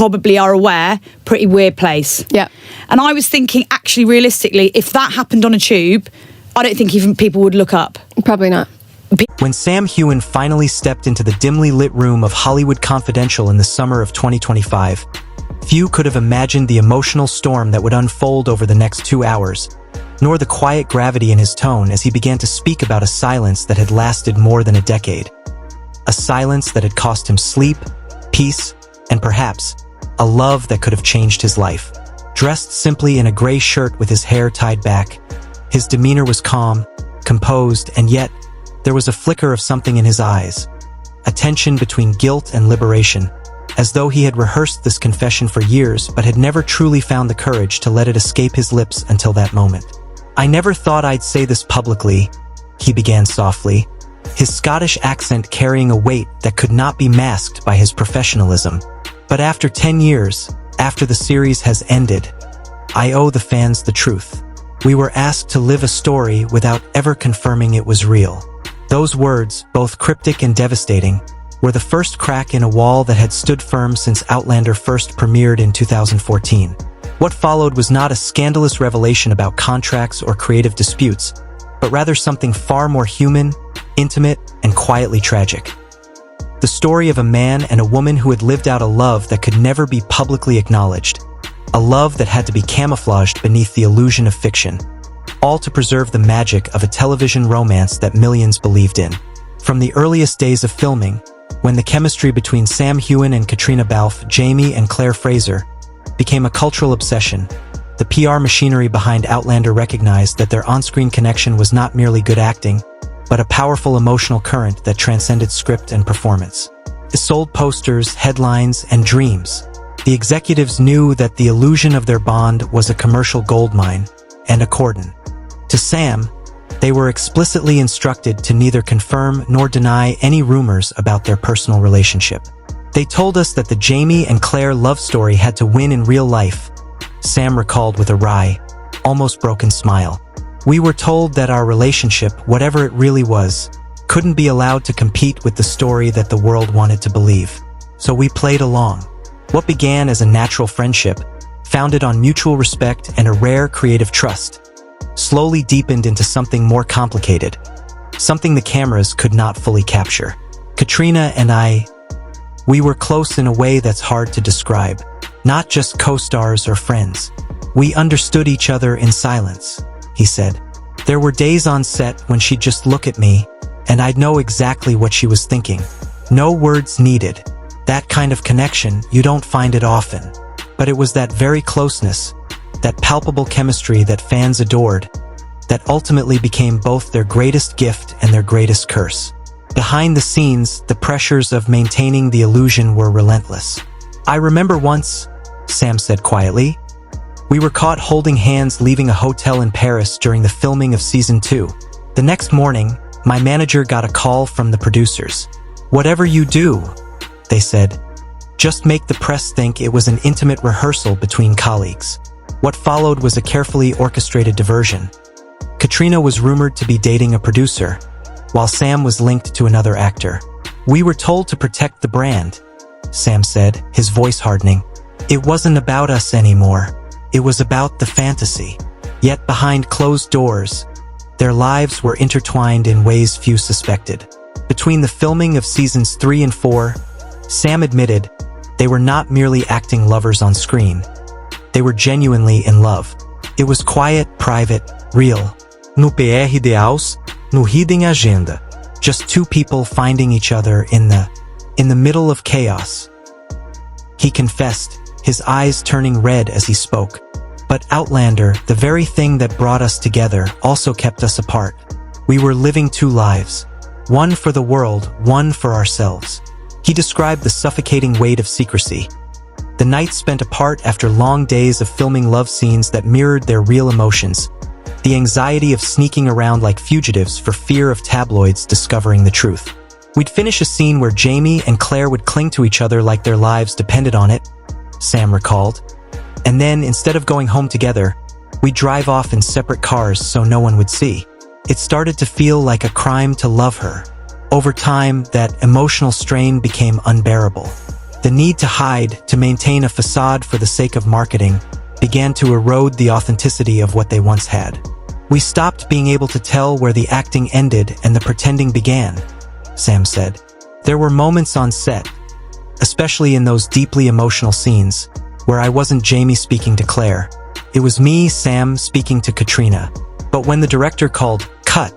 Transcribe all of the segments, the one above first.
probably are aware, pretty weird place. Yeah. And I was thinking, actually, realistically, if that happened on a tube, I don't think even people would look up. Probably not. When Sam Heughan finally stepped into the dimly lit room of Hollywood Confidential in the summer of 2025, few could have imagined the emotional storm that would unfold over the next 2 hours, nor the quiet gravity in his tone as he began to speak about a silence that had lasted more than a decade. A silence that had cost him sleep, peace, and perhaps a love that could have changed his life. Dressed simply in a gray shirt with his hair tied back, his demeanor was calm, composed, and yet there was a flicker of something in his eyes, a tension between guilt and liberation, as though he had rehearsed this confession for years but had never truly found the courage to let it escape his lips until that moment. "I never thought I'd say this publicly," he began softly, his Scottish accent carrying a weight that could not be masked by his professionalism. "But after 10 years, after the series has ended, I owe the fans the truth. We were asked to live a story without ever confirming it was real." Those words, both cryptic and devastating, were the first crack in a wall that had stood firm since Outlander first premiered in 2014. What followed was not a scandalous revelation about contracts or creative disputes, but rather something far more human, intimate, and quietly tragic. The story of a man and a woman who had lived out a love that could never be publicly acknowledged, a love that had to be camouflaged beneath the illusion of fiction, all to preserve the magic of a television romance that millions believed in. From the earliest days of filming, when the chemistry between Sam Heughan and Caitriona Balfe, Jamie and Claire Fraser, became a cultural obsession, the PR machinery behind Outlander recognized that their on-screen connection was not merely good acting, but a powerful emotional current that transcended script and performance. It sold posters, headlines, and dreams. The executives knew that the illusion of their bond was a commercial goldmine and a cordon. To Sam, they were explicitly instructed to neither confirm nor deny any rumors about their personal relationship. "They told us that the Jamie and Claire love story had to win in real life," Sam recalled with a wry, almost broken smile. "We were told that our relationship, whatever it really was, couldn't be allowed to compete with the story that the world wanted to believe. So we played along. What began as a natural friendship, founded on mutual respect and a rare creative trust, slowly deepened into something more complicated, something the cameras could not fully capture. Caitriona and I, we were close in a way that's hard to describe, not just co-stars or friends. We understood each other in silence," he said. "There were days on set when she'd just look at me, and I'd know exactly what she was thinking. No words needed. That kind of connection, you don't find it often. But it was that very closeness, that palpable chemistry that fans adored, that ultimately became both their greatest gift and their greatest curse. Behind the scenes, the pressures of maintaining the illusion were relentless. I remember once," Sam said quietly, "we were caught holding hands leaving a hotel in Paris during the filming of season 2. The next morning, my manager got a call from the producers. 'Whatever you do,' they said, 'just make the press think it was an intimate rehearsal between colleagues.' What followed was a carefully orchestrated diversion. Caitriona was rumored to be dating a producer, while Sam was linked to another actor. 'We were told to protect the brand,' Sam said, his voice hardening. 'It wasn't about us anymore. It was about the fantasy.' Yet behind closed doors, their lives were intertwined in ways few suspected. Between the filming of seasons 3 and 4, Sam admitted they were not merely acting lovers on screen. They were genuinely in love. It was quiet, private, real. No PR ideals, no hidden agenda. Just two people finding each other in the middle of chaos." He confessed, his eyes turning red as he spoke. "But Outlander, the very thing that brought us together, also kept us apart. We were living two lives. One for the world, one for ourselves." He described the suffocating weight of secrecy. The nights spent apart after long days of filming love scenes that mirrored their real emotions. The anxiety of sneaking around like fugitives for fear of tabloids discovering the truth. "We'd finish a scene where Jamie and Claire would cling to each other like their lives depended on it," Sam recalled. "And then, instead of going home together, we'd drive off in separate cars so no one would see. It started to feel like a crime to love her. Over time, that emotional strain became unbearable. The need to hide, to maintain a facade for the sake of marketing, began to erode the authenticity of what they once had. We stopped being able to tell where the acting ended and the pretending began, Sam said. There were moments on set, especially in those deeply emotional scenes, where I wasn't Jamie speaking to Claire. It was me, Sam, speaking to Caitriona. But when the director called cut,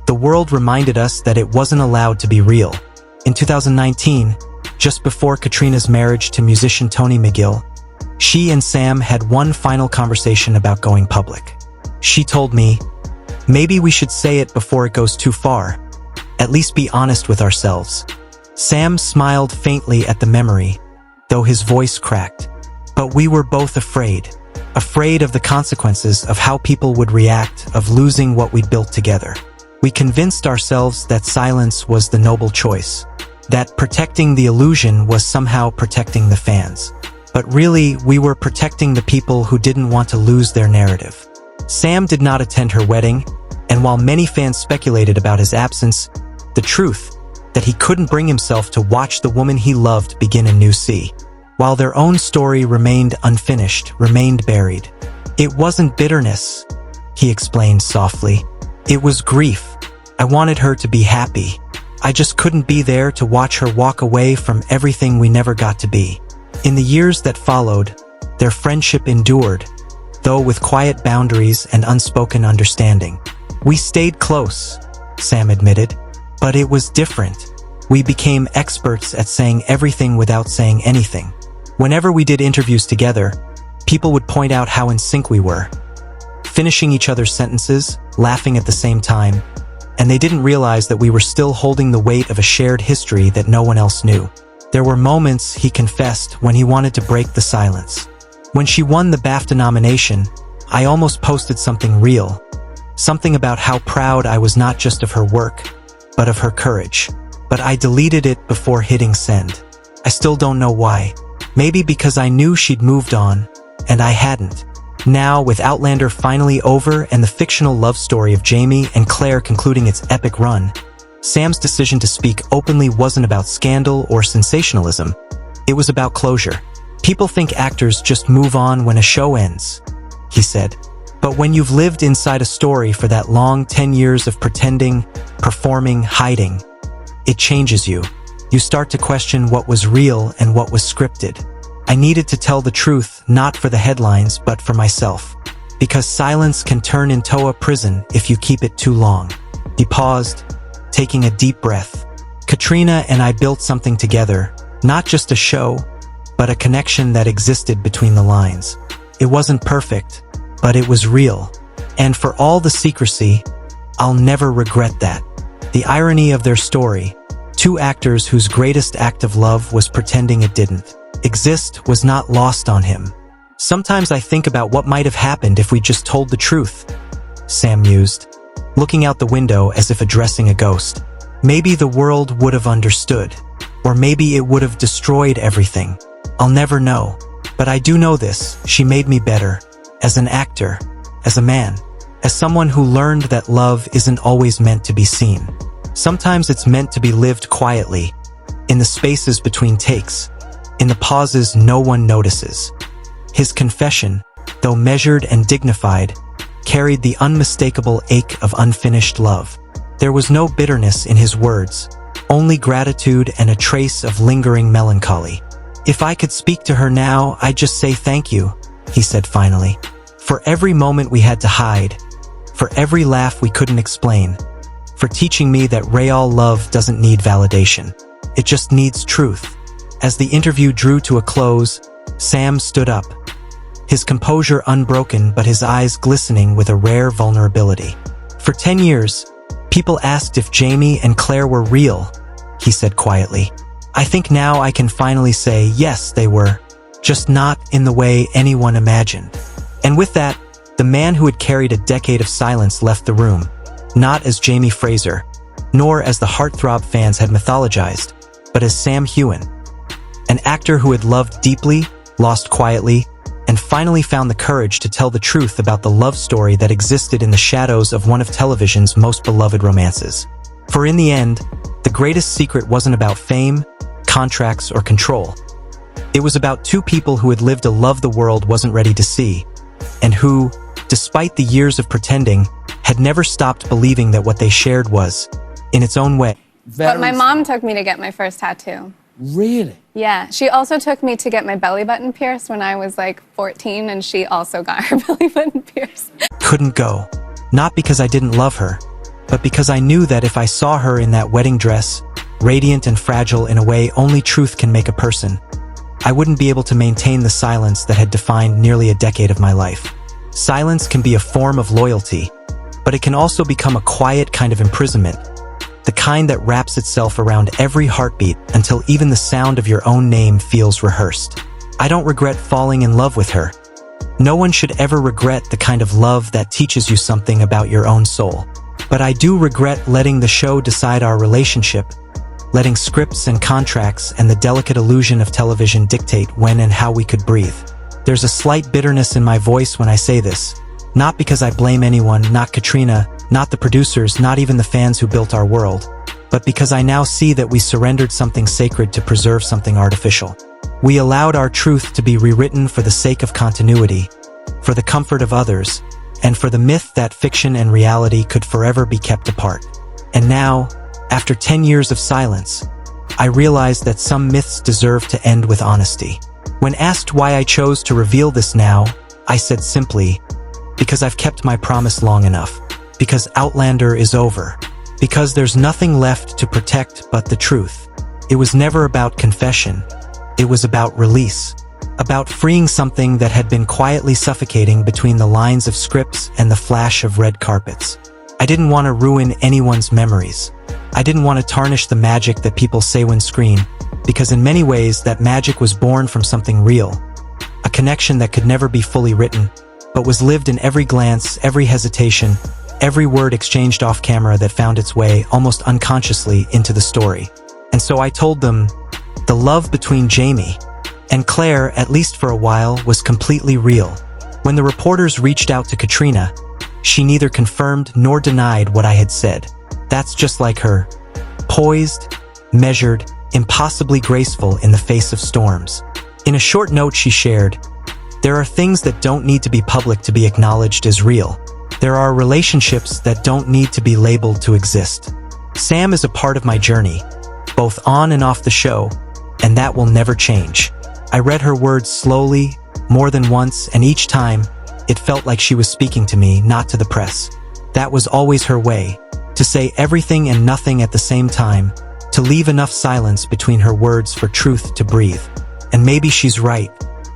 the world reminded us that it wasn't allowed to be real. In 2019, just before Caitriona's marriage to musician Tony McGill, she and Sam had one final conversation about going public. She told me, maybe we should say it before it goes too far. At least be honest with ourselves. Sam smiled faintly at the memory, though his voice cracked. But we were both afraid of the consequences of how people would react, of losing what we'd built together. We convinced ourselves that silence was the noble choice, that protecting the illusion was somehow protecting the fans. But really, we were protecting the people who didn't want to lose their narrative. Sam did not attend her wedding, and while many fans speculated about his absence, the truth, that he couldn't bring himself to watch the woman he loved begin a new sea. While their own story remained unfinished, remained buried. It wasn't bitterness, he explained softly. It was grief. I wanted her to be happy. I just couldn't be there to watch her walk away from everything we never got to be. In the years that followed, their friendship endured, though with quiet boundaries and unspoken understanding. We stayed close, Sam admitted, but it was different. We became experts at saying everything without saying anything. Whenever we did interviews together, people would point out how in sync we were, finishing each other's sentences, laughing at the same time, and they didn't realize that we were still holding the weight of a shared history that no one else knew. There were moments, he confessed, when he wanted to break the silence. When she won the BAFTA nomination, I almost posted something real, something about how proud I was not just of her work, but of her courage. But I deleted it before hitting send. I still don't know why. Maybe because I knew she'd moved on, and I hadn't. Now, with Outlander finally over and the fictional love story of Jamie and Claire concluding its epic run, Sam's decision to speak openly wasn't about scandal or sensationalism. It was about closure. People think actors just move on when a show ends, he said. But when you've lived inside a story for that long 10 years of pretending, performing, hiding, it changes you. You start to question what was real and what was scripted. I needed to tell the truth, not for the headlines, but for myself. Because silence can turn into a prison if you keep it too long. He paused, taking a deep breath. Caitriona and I built something together, not just a show, but a connection that existed between the lines. It wasn't perfect, but it was real. And for all the secrecy, I'll never regret that. The irony of their story, two actors whose greatest act of love was pretending it didn't exist, was not lost on him. Sometimes I think about what might have happened if we just told the truth, Sam mused, looking out the window as if addressing a ghost. Maybe the world would have understood, or maybe it would have destroyed everything. I'll never know. But I do know this, she made me better, as an actor, as a man, as someone who learned that love isn't always meant to be seen. Sometimes it's meant to be lived quietly, in the spaces between takes, in the pauses no one notices. His confession, though measured and dignified, carried the unmistakable ache of unfinished love. There was no bitterness in his words, only gratitude and a trace of lingering melancholy. If I could speak to her now, I'd just say thank you, he said finally. For every moment we had to hide, for every laugh we couldn't explain, for teaching me that real love doesn't need validation. It just needs truth. As the interview drew to a close, Sam stood up, his composure unbroken but his eyes glistening with a rare vulnerability. For 10 years, people asked if Jamie and Claire were real, he said quietly. I think now I can finally say yes, they were, just not in the way anyone imagined. And with that, the man who had carried a decade of silence left the room, not as Jamie Fraser, nor as the heartthrob fans had mythologized, but as Sam Heughan, an actor who had loved deeply, lost quietly, and finally found the courage to tell the truth about the love story that existed in the shadows of one of television's most beloved romances. For in the end, the greatest secret wasn't about fame, contracts, or control. It was about two people who had lived a love the world wasn't ready to see, and who, despite the years of pretending, had never stopped believing that what they shared was, in its own way. But my mom took me to get my first tattoo. Really? Yeah, she also took me to get my belly button pierced when I was like 14, and she also got her belly button pierced. Couldn't go. Not because I didn't love her, but because I knew that if I saw her in that wedding dress, radiant and fragile in a way only truth can make a person, I wouldn't be able to maintain the silence that had defined nearly a decade of my life. Silence can be a form of loyalty, but it can also become a quiet kind of imprisonment, the kind that wraps itself around every heartbeat until even the sound of your own name feels rehearsed. I don't regret falling in love with her. No one should ever regret the kind of love that teaches you something about your own soul. But I do regret letting the show decide our relationship, letting scripts and contracts and the delicate illusion of television dictate when and how we could breathe. There's a slight bitterness in my voice when I say this, not because I blame anyone, not Caitriona, not the producers, not even the fans who built our world, but because I now see that we surrendered something sacred to preserve something artificial. We allowed our truth to be rewritten for the sake of continuity, for the comfort of others, and for the myth that fiction and reality could forever be kept apart. And now, after 10 years of silence, I realized that some myths deserve to end with honesty. When asked why I chose to reveal this now, I said simply, because I've kept my promise long enough. Because Outlander is over. Because there's nothing left to protect but the truth. It was never about confession. It was about release. About freeing something that had been quietly suffocating between the lines of scripts and the flash of red carpets. I didn't want to ruin anyone's memories. I didn't want to tarnish the magic that people say when screen, because in many ways that magic was born from something real. A connection that could never be fully written, but was lived in every glance, every hesitation, every word exchanged off camera that found its way, almost unconsciously, into the story. And so I told them, the love between Jamie and Claire, at least for a while, was completely real. When the reporters reached out to Caitriona, she neither confirmed nor denied what I had said. That's just like her. Poised, measured, impossibly graceful in the face of storms. In a short note she shared, there are things that don't need to be public to be acknowledged as real. There are relationships that don't need to be labeled to exist. Sam is a part of my journey, both on and off the show, and that will never change. I read her words slowly, more than once, and each time, it felt like she was speaking to me, not to the press. That was always her way, to say everything and nothing at the same time, to leave enough silence between her words for truth to breathe. And maybe she's right.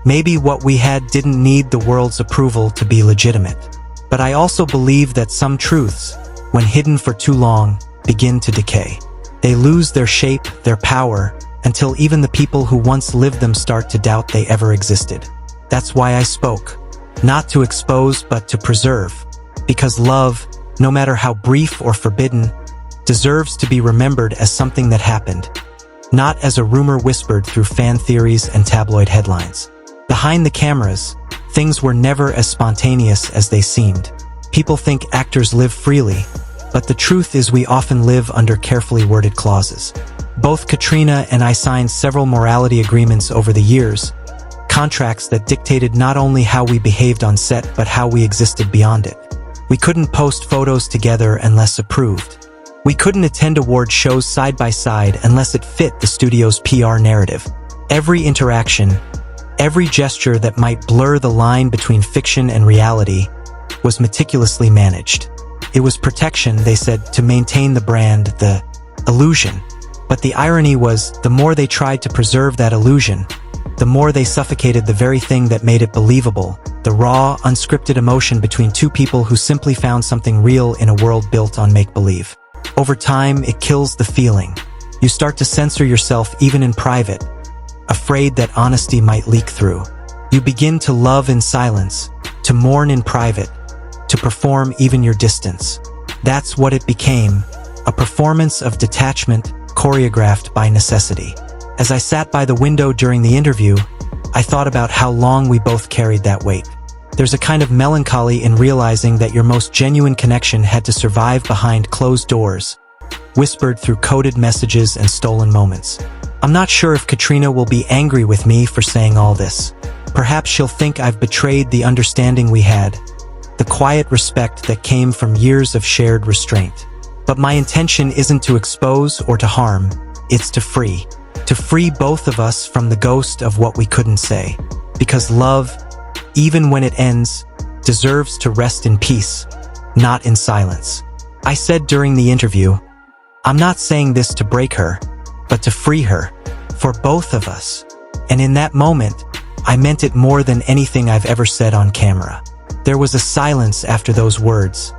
Maybe what we had didn't need the world's approval to be legitimate. But I also believe that some truths, when hidden for too long, begin to decay. They lose their shape, their power, until even the people who once lived them start to doubt they ever existed. That's why I spoke. Not to expose, but to preserve. Because love, no matter how brief or forbidden, deserves to be remembered as something that happened, not as a rumor whispered through fan theories and tabloid headlines. Behind the cameras, things were never as spontaneous as they seemed. People think actors live freely, but the truth is we often live under carefully worded clauses. Both Caitriona and I signed several morality agreements over the years, contracts that dictated not only how we behaved on set but how we existed beyond it. We couldn't post photos together unless approved. We couldn't attend award shows side by side unless it fit the studio's PR narrative. Every interaction, every gesture that might blur the line between fiction and reality was meticulously managed. It was protection, they said, to maintain the brand, the illusion. But the irony was, the more they tried to preserve that illusion, the more they suffocated the very thing that made it believable, the raw, unscripted emotion between two people who simply found something real in a world built on make-believe. Over time, it kills the feeling. You start to censor yourself even in private, afraid that honesty might leak through. You begin to love in silence, to mourn in private, to perform even your distance. That's what it became, a performance of detachment choreographed by necessity. As I sat by the window during the interview, I thought about how long we both carried that weight. There's a kind of melancholy in realizing that your most genuine connection had to survive behind closed doors, whispered through coded messages and stolen moments. I'm not sure if Caitriona will be angry with me for saying all this. Perhaps she'll think I've betrayed the understanding we had, the quiet respect that came from years of shared restraint. But my intention isn't to expose or to harm, it's to free. To free both of us from the ghost of what we couldn't say. Because love, even when it ends, deserves to rest in peace, not in silence. I said during the interview, I'm not saying this to break her, but to free her, for both of us. And in that moment, I meant it more than anything I've ever said on camera. There was a silence after those words.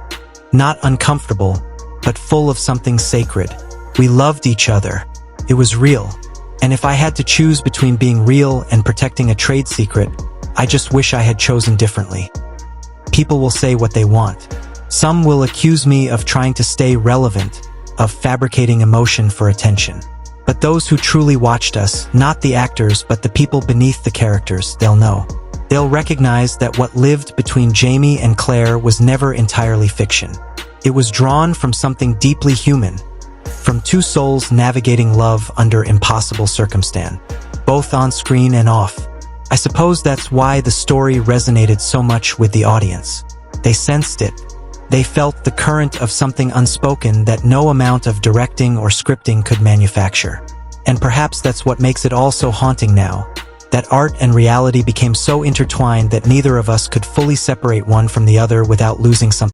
Not uncomfortable, but full of something sacred. We loved each other. It was real. And if I had to choose between being real and protecting a trade secret, I just wish I had chosen differently. People will say what they want. Some will accuse me of trying to stay relevant, of fabricating emotion for attention. But those who truly watched us, not the actors but the people beneath the characters, they'll know. They'll recognize that what lived between Jamie and Claire was never entirely fiction. It was drawn from something deeply human, from two souls navigating love under impossible circumstance, both on screen and off. I suppose that's why the story resonated so much with the audience. They sensed it. They felt the current of something unspoken that no amount of directing or scripting could manufacture. And perhaps that's what makes it all so haunting now, that art and reality became so intertwined that neither of us could fully separate one from the other without losing something.